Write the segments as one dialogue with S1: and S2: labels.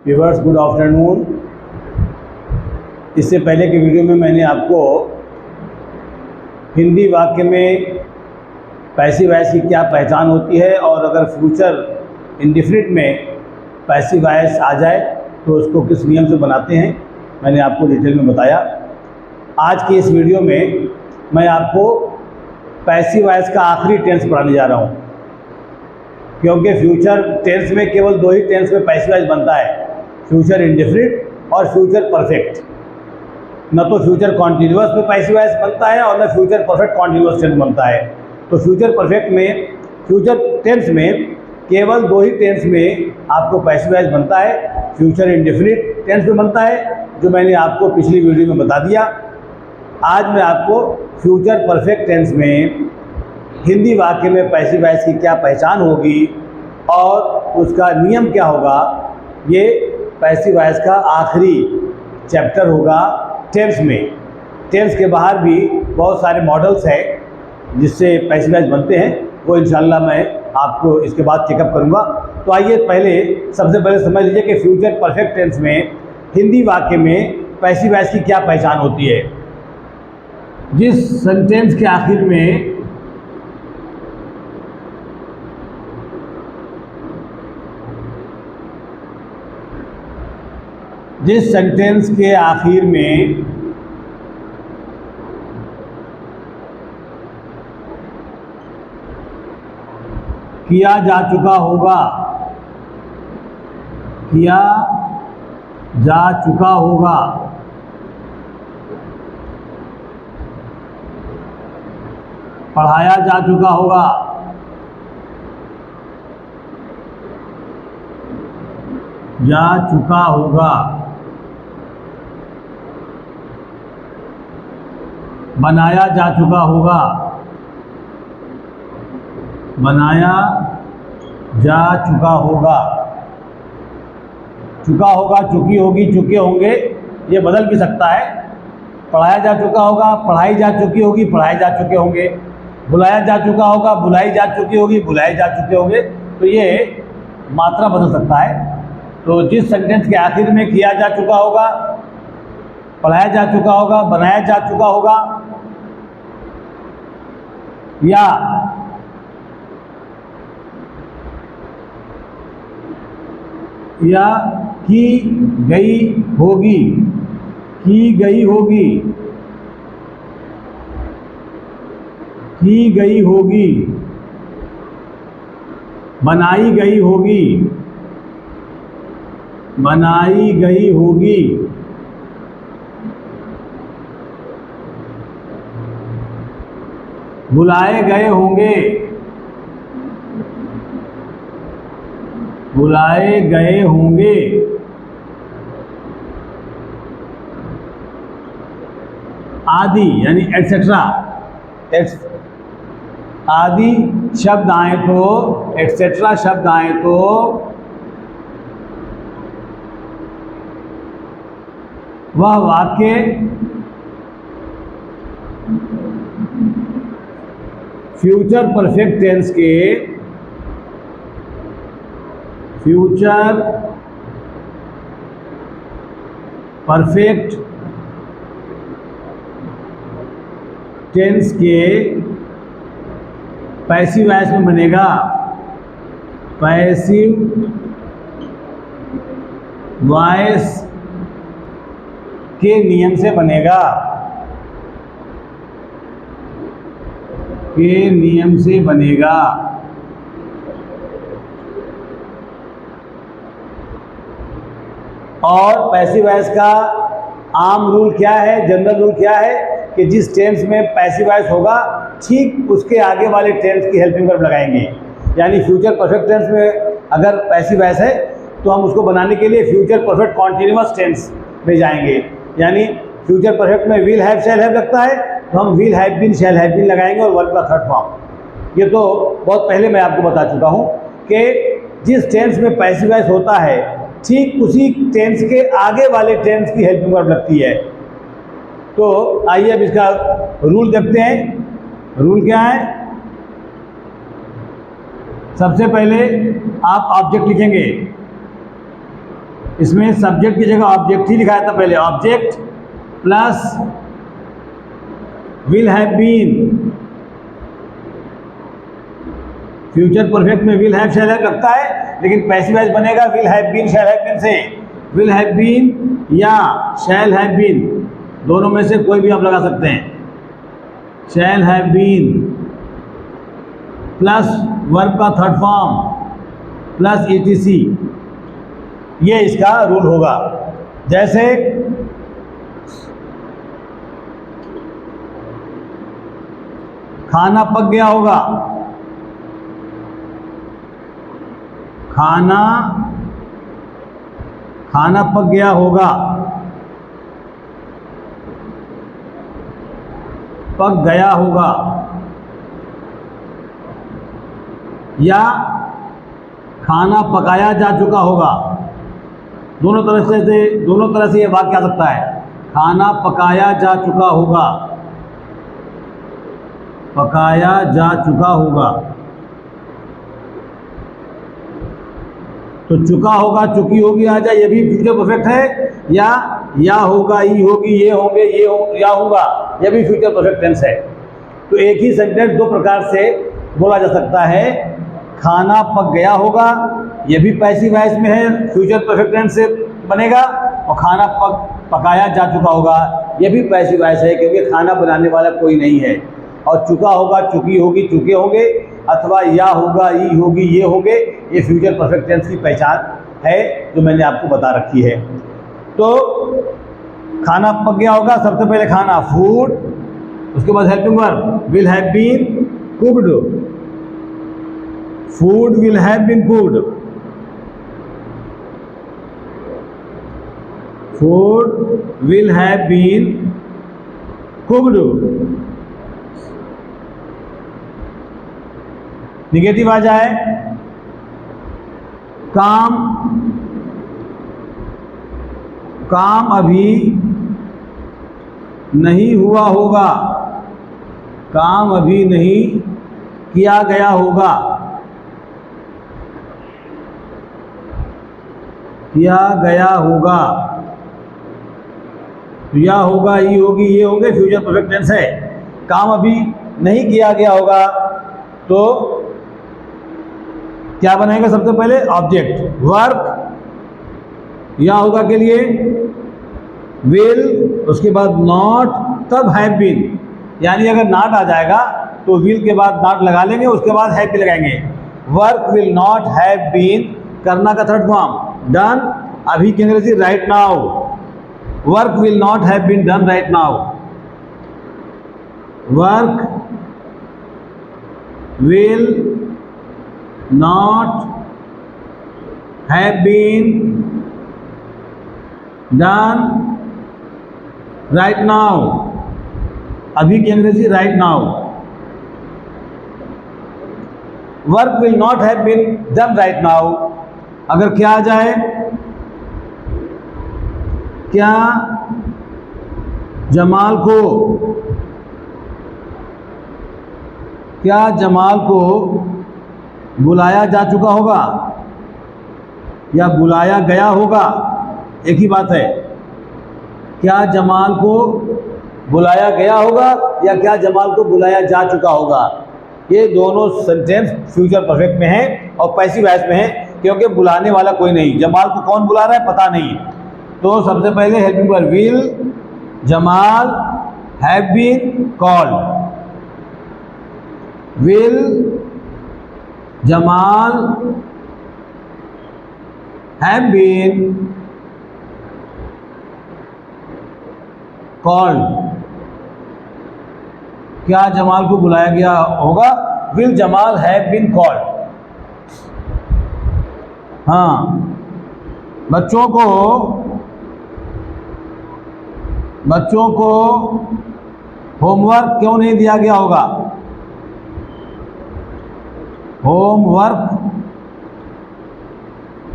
S1: Viewers, good afternoon. इससे पहले के वीडियो में मैंने आपको हिंदी वाक्य में पैसिव वॉइस की क्या पहचान होती है और अगर फ्यूचर इंडेफिनिट में पैसिव वॉइस आ जाए तो उसको किस नियम से बनाते हैं, मैंने आपको डिटेल में बताया। आज की इस वीडियो में मैं आपको पैसिव वॉइस का आखिरी टेंस पढ़ाने जा रहा हूँ, क्योंकि फ्यूचर टेंस में केवल दो ही टेंस में पैसिव वॉइस बनता है, फ्यूचर इंडेफिनिट और फ्यूचर परफेक्ट। न तो फ्यूचर कॉन्टिन्यूअस में पैसिव वॉइस बनता है और न फ्यूचर परफेक्ट कॉन्टिन्यूअस टेंस बनता है। तो फ्यूचर परफेक्ट में, फ्यूचर टेंस में केवल दो ही टेंस में आपको पैसिव वॉइस बनता है, फ्यूचर इंडेफिनिट टेंस में बनता है, जो मैंने आपको पिछली वीडियो में बता दिया। आज मैं आपको फ्यूचर परफेक्ट टेंस में हिंदी वाक्य में पैसिव वॉइस की क्या पहचान होगी और उसका नियम क्या होगा, ये पैसिव वॉइस का आखिरी चैप्टर होगा टेंस में। टेंस के बाहर भी बहुत सारे मॉडल्स हैं जिससे पैसिव वॉइस बनते हैं, वो इंशाल्लाह मैं आपको इसके बाद चेकअप करूँगा। तो आइए सबसे पहले समझ लीजिए कि फ्यूचर परफेक्ट टेंस में हिंदी वाक्य में पैसिव वॉइस की क्या पहचान होती है। जिस सेंटेंस के आखिर में किया जा चुका होगा, पढ़ाया जा चुका होगा, बनाया जा चुका होगा, चुका होगा, चुकी होगी, चुके होंगे, ये बदल भी सकता है। पढ़ाया जा चुका होगा, पढ़ाई जा चुकी होगी, पढ़ाए जा चुके होंगे। बुलाया जा चुका होगा, बुलाई जा चुकी होगी, बुलाए जा चुके होंगे। तो ये मात्रा बदल सकता है। तो जिस सेंटेंस के आखिर में किया जा चुका होगा, पढ़ाया जा चुका होगा, बनाया जा चुका होगा या की गई होगी, बनाई गई होगी, बुलाए गए होंगे, आदि यानी एटसेट्रा। आदि शब्द आए तो, एटसेट्रा शब्द आए तो वह वाक्य फ्यूचर परफेक्ट टेंस के पैसिव वॉइस में बनेगा, पैसिव वॉइस के नियम से बनेगा, और पैसिव वॉइस का आम रूल क्या है, जनरल रूल क्या है कि जिस टेंस में पैसिव वॉइस होगा ठीक उसके आगे वाले टेंस की हेल्पिंग वर्ब लगाएंगे। यानी फ्यूचर परफेक्ट टेंस में अगर पैसिव वॉइस है तो हम उसको बनाने के लिए फ्यूचर परफेक्ट कॉन्टिन्यूअस टेंस में जाएंगे। यानी फ्यूचर परफेक्ट में विल हैव, शैल हैव लगता है तो हम will have been, shall have been लगाएंगे और वर्ब का थर्ड फॉर्म। ये तो बहुत पहले मैं आपको बता चुका हूँ कि जिस टेंस में पैसिव वॉइस होता है ठीक उसी टेंस के आगे वाले टेंस की हेल्पिंग वर्ब लगती है। तो आइए अब इसका रूल देखते हैं। रूल क्या है? सबसे पहले आप ऑब्जेक्ट लिखेंगे, इसमें सब्जेक्ट की जगह ऑब्जेक्ट ही लिखाया था पहले, object plus will have been. Future perfect में विल हैव शैल हैव लगता है, लेकिन पैसिव वॉइस बनेगा will have been shall have been से। विल हैव बीन या शैल हैव बीन, दोनों में से कोई भी आप लगा सकते हैं। Shall have been plus verb का थर्ड फॉर्म प्लस ETC, ये इसका रूल होगा। जैसे खाना पक गया होगा, खाना पक गया होगा, पक गया होगा, या खाना पकाया जा चुका होगा। दोनों तरह से ये वाक्य आ सकता है। खाना पकाया जा चुका होगा, पकाया जा चुका होगा। तो चुका होगा, चुकी होगी आ जाए, ये भी फ्यूचर परफेक्ट है। या होगा, ई होगी, ये होंगे, या होगा, ये भी फ्यूचर परफेक्ट टेंस है। तो एक ही सेंटेंस दो प्रकार से बोला जा सकता है। खाना पक गया होगा, ये भी पैसिव वॉइस में है, फ्यूचर परफेक्ट टेंस से बनेगा। और खाना पकाया जा चुका होगा, ये भी पैसिव वॉइस है, क्योंकि खाना बनाने वाला कोई नहीं है। और चुका होगा, चुकी होगी, चुके होंगे, अथवा या होगा, ई होगी, ये होंगे, ये फ्यूचर परफेक्ट टेंस की पहचान है जो मैंने आपको बता रखी है। तो खाना पक गया होगा, सबसे पहले खाना फूड, उसके बाद helping verb will have been cooked, food will have been cooked, food will have been cooked. Negative आ जाए, काम अभी नहीं हुआ होगा, काम अभी नहीं किया गया होगा, किया गया होगा। या होगा, ई होगी, ये होंगे, फ्यूचर परफेक्ट टेंस है। काम अभी नहीं किया गया होगा, तो क्या बनेगा? सबसे पहले ऑब्जेक्ट, वर्क या होगा के लिए विल, उसके बाद नॉट, तब हैव बीन। यानी अगर नॉट आ जाएगा तो विल के बाद नॉट लगा लेंगे, उसके बाद हैव भी लगाएंगे। Work will not have been, करना का थर्ड फॉर्म डन, अभी की अंग्रेजी right now. Work will not have been done right now, work will not have been done right now, अभी की अंग्रेजी right now. Work will not have been done right now, अगर क्या आ जाए, क्या जमाल को बुलाया जा चुका होगा या बुलाया गया होगा, एक ही बात है। क्या जमाल को बुलाया गया होगा या क्या जमाल को बुलाया जा चुका होगा, ये दोनों सेंटेंस फ्यूचर परफेक्ट में है और पैसिव वॉइस में है, क्योंकि बुलाने वाला कोई नहीं। जमाल को कौन बुला रहा है पता नहीं। तो सबसे पहले helping verb will Jamal have been called, will Jamal have been called, क्या जमाल को बुलाया गया होगा, will Jamal have been called. हाँ, बच्चों को होमवर्क क्यों नहीं दिया गया होगा, होमवर्क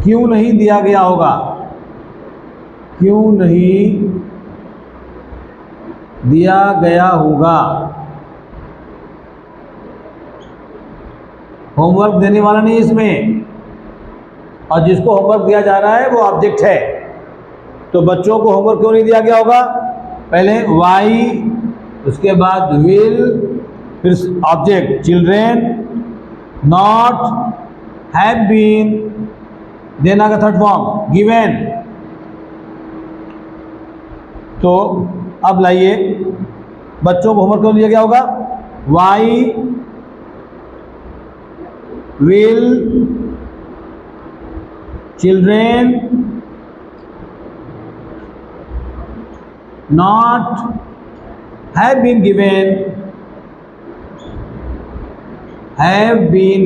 S1: क्यों नहीं दिया गया होगा, क्यों नहीं दिया गया होगा। होमवर्क देने वाला नहीं इसमें, और जिसको होमवर्क दिया जा रहा है वो ऑब्जेक्ट है। तो बच्चों को होमवर्क क्यों नहीं दिया गया होगा? पहले वाई, उसके बाद विल, फिर object children, not, have been, देना का थर्ड फॉर्म गिवन। तो अब लाइए, बच्चों को होमवर्क क्यों दिया गया होगा? Why will children not have been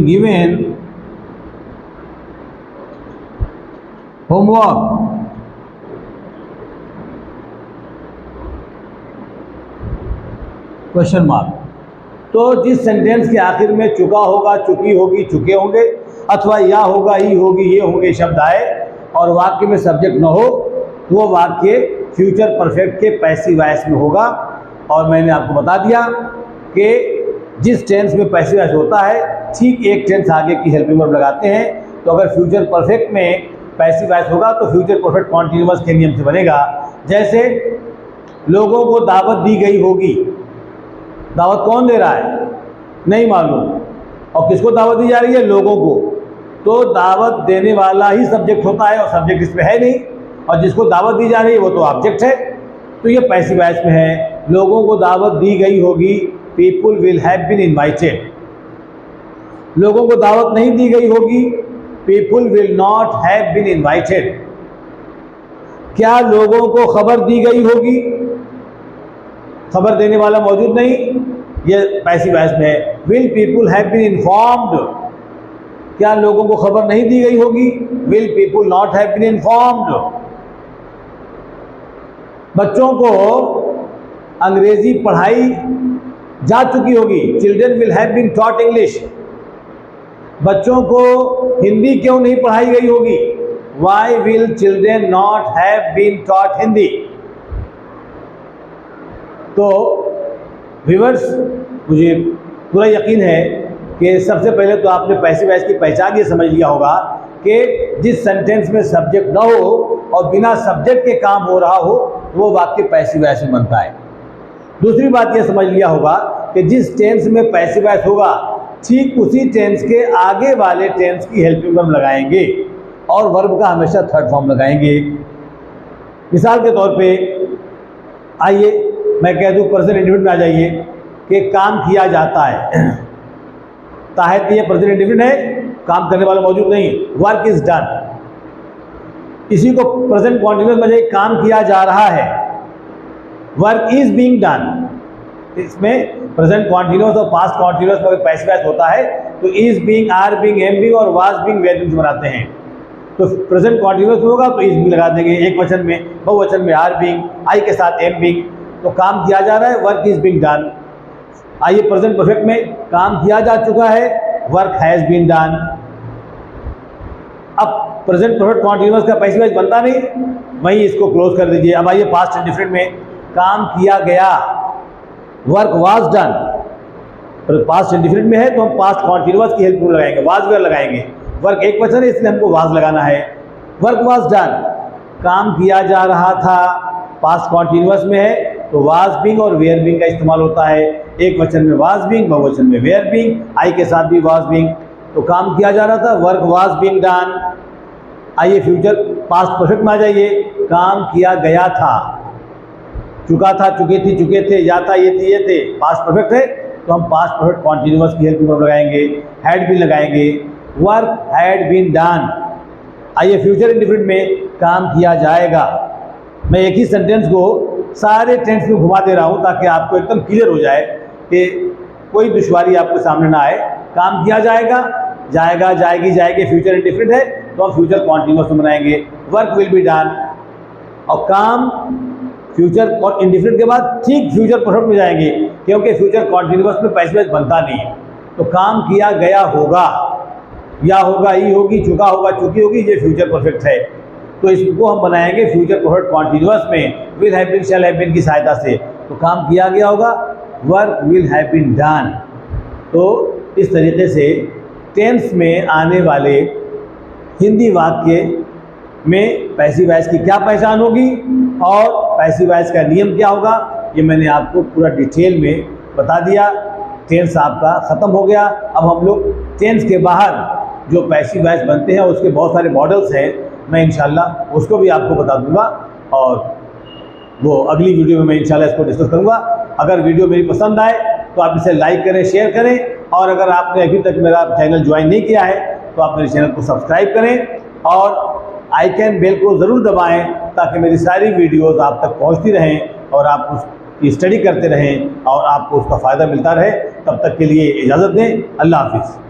S1: given homework। Question mark. तो जिस सेंटेंस के आखिर में चुका होगा, चुकी होगी, चुके होंगे, अथवा या होगा, ही होगी, ये होंगे शब्द आए और वाक्य में सब्जेक्ट न हो, तो वो वाक्य फ्यूचर परफेक्ट के पैसिव वॉइस में होगा। और मैंने आपको बता दिया कि जिस टेंस में पैसिव वॉइस होता है ठीक एक टेंस आगे की हेल्पिंग वर्ब लगाते हैं। तो अगर फ्यूचर परफेक्ट में पैसिव वॉइस होगा तो फ्यूचर परफेक्ट कॉन्टिन्यूअस के नियम से बनेगा। जैसे लोगों को दावत दी गई होगी, दावत कौन दे रहा है? नहीं मालूम। और किसको दावत दी जा रही है? लोगों को। तो दावत देने वाला ही सब्जेक्ट होता है और सब्जेक्ट इसमें है नहीं, और जिसको दावत दी जा रही है वो तो ऑब्जेक्ट है। तो ये पैसिव वॉइस में है। लोगों को दावत दी गई होगी, people will have been invited. लोगों को दावत नहीं दी गई होगी, people will not have been invited. क्या लोगों को खबर दी गई होगी? खबर देने वाला मौजूद नहीं, ये पैसिव वॉइस में है। Will people have been informed. क्या लोगों को खबर नहीं दी गई होगी? Will people not have been informed. बच्चों को अंग्रेजी पढ़ाई जा चुकी होगी, children will have been taught English. बच्चों को हिंदी क्यों नहीं पढ़ाई गई होगी? Why will children not have been taught Hindi. तो व्यूअर्स, मुझे पूरा यकीन है कि सबसे पहले तो आपने पैसिव वॉइस की पहचान ये समझ लिया होगा कि जिस सेंटेंस में सब्जेक्ट ना हो और बिना सब्जेक्ट के काम हो रहा हो वो वाक्य पैसिव वॉइस में बनता है। दूसरी बात ये समझ लिया होगा कि जिस टेंस में पैसिव वॉइस होगा ठीक उसी टेंस के आगे वाले टेंस की हेल्पिंग वर्ब लगाएंगे और वर्ब का हमेशा थर्ड फॉर्म लगाएंगे। मिसाल के तौर पे आइए मैं कह दूं प्रेजेंट इंडेफिनिट में आ जाइए कि काम किया जाता है। ताहत ये प्रेजेंट इंडेफिनिट है, काम करने वाला मौजूद नहीं, वर्क इज डन। इसी को प्रेजेंट कॉन्टिन्यूअस में काम किया जा रहा है, वर्क इज बीइंग डन। इसमें प्रेजेंट कॉन्टिन्यूअस और पास्ट कॉन्टिन्यूअस में पैसिव वॉइस होता है तो is being, are being, am being और वाज बीइंग, वेयर बीइंग बनाते हैं। तो प्रेजेंट कॉन्टिन्यूअस में होगा तो इज बीइंग लगा देंगे एक वचन में, बहुवचन में आर बीइंग, आई के साथ एम बीइंग। तो काम किया जा रहा है, वर्क इज बीइंग डन। आइए प्रेजेंट परफेक्ट में काम किया जा चुका है, वर्क हैज बीन डन। अब प्रेजेंट परफेक्ट कॉन्टिन्यूअस का पैसिव वॉइस बनता नहीं, वहीं इसको क्लोज कर दीजिए। अब आइए पास्ट इंडेफिनिट में काम किया गया, work was done. Past indefinite में है तो हम पास्ट कॉन्टिन्यूअस की हेल्प लगाएंगे, वाज वेयर लगाएंगे। वर्क एक वचन है इसलिए हमको वाज लगाना है। वर्क वाज डन, काम किया जा रहा था, पास्ट कॉन्टिन्यूअस में है तो वाज बीइंग और वेयर बीइंग का इस्तेमाल होता है। एक वचन में वाज बीइंग, बहुवचन में वेयर बीइंग, आई के साथ भी वाज बीइंग। तो काम किया जा रहा था, वर्क वाज बीइंग डन। आइए फ्यूचर पास्ट परफेक्ट में आ जाइए, काम किया गया था, चुका था, चुके थी, चुके थे, या था, ये थे, ये थे। पास्ट परफेक्ट है तो हम पास्ट परफेक्ट कॉन्टिन्यूअस की हेल्प में लगाएंगे, हैड बीन लगाएंगे, वर्क हैड बीन डन। आइए फ्यूचर इंडेफिनिट में काम किया जाएगा। मैं एक ही सेंटेंस को सारे टेंस में घुमा दे रहा हूँ ताकि आपको एकदम क्लियर हो जाए कि कोई दुश्वारी आपके सामने ना आए। काम किया जाएगा, जाएगा, जाएगी, जाएगी, फ्यूचर इंडेफिनिट है तो हम फ्यूचर कॉन्टिन्यूअस में बनाएंगे, वर्क विल बी डन। और काम फ्यूचर इंडेफिनिट के बाद ठीक फ्यूचर परफेक्ट में जाएंगे क्योंकि फ्यूचर कॉन्टिन्यूअस में पैसिव वॉइस बनता नहीं है। तो काम किया गया होगा, या होगा, ही होगी, चुका होगा, चुकी होगी, ये फ्यूचर परफेक्ट है। तो इसको हम बनाएंगे फ्यूचर परफेक्ट कॉन्टिन्यूअस में will have been, shall have been की सहायता से। तो काम किया गया होगा, work will have been done. तो इस तरीके से टेंस में आने वाले हिंदी वाक्य में पैसिव वॉइस की क्या पहचान होगी और पैसिव वॉइस का नियम क्या होगा, ये मैंने आपको पूरा डिटेल में बता दिया। टेंस आपका ख़त्म हो गया। अब हम लोग टेंस के बाहर जो पैसिव वॉइस बनते हैं उसके बहुत सारे मॉडल्स हैं, मैं इंशाल्लाह उसको भी आपको बता दूंगा और वो अगली वीडियो में मैं इंशाल्लाह इसको डिस्कस करूंगा। अगर वीडियो मेरी पसंद आए तो आप इसे लाइक करें, शेयर करें, और अगर आपने अभी तक मेरा चैनल ज्वाइन नहीं किया है तो आप मेरे चैनल को सब्सक्राइब करें और आइकन बेल को ज़रूर दबाएं ताकि मेरी सारी वीडियोज़ आप तक पहुंचती रहें और आप उसकी स्टडी करते रहें और आपको उसका फ़ायदा मिलता रहे। तब तक के लिए इजाज़त दें। अल्लाह हाफिज़।